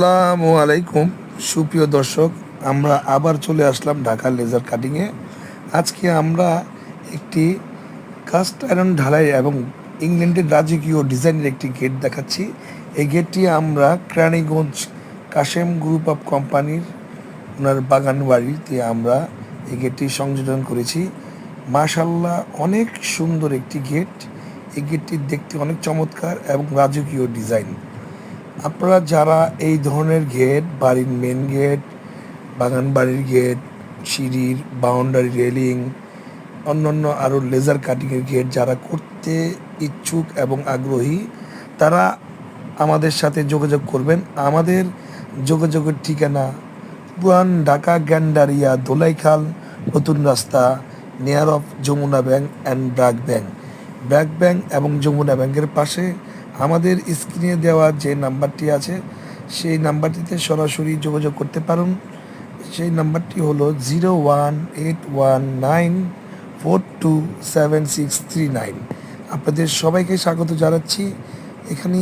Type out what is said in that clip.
আসসালামু আলাইকুম সুপ্রিয় দর্শক, আমরা আবার চলে আসলাম ঢাকা লেজার কাটিংয়ে। আজকে আমরা একটি কাস্ট আয়রন ঢালাই এবং ইংল্যান্ডের রাজকীয় ডিজাইনের একটি গেট দেখাচ্ছি। এই গেটটি আমরা কেরানীগঞ্জ কাশেম গ্রুপ অফ কোম্পানির ওনার বাগান বাড়িতে আমরা এই গেটটি সংযোজন করেছি। মাশাল্লাহ, অনেক সুন্দর একটি গেট। এই গেটটি দেখতে অনেক চমৎকার এবং রাজকীয় ডিজাইন। আপনারা যারা এই ধরনের গেট, বাড়ির মেন গেট, বাগান বাড়ির গেট, সিঁড়ির বাউন্ডারি রেলিং, অন্যান্য আরও লেজার কাটিংয়ের গেট যারা করতে ইচ্ছুক এবং আগ্রহী, তারা আমাদের সাথে যোগাযোগ করবেন। আমাদের যোগাযোগের ঠিকানা পুরান ঢাকা, গ্যান্ডারিয়া, দোলাইখাল নতুন রাস্তা, near of Jamuna bank and BRAC bank এবং যমুনা ব্যাংকের পাশে আমাদের স্ক্রিনে দেওয়া যে নাম্বারটি আছে সেই নাম্বারটিতে সরাসরি যোগাযোগ করতে পারুন। সেই নাম্বারটি হলো 018194276639। আপনাদের সবাইকে স্বাগত জানাচ্ছি। এখানে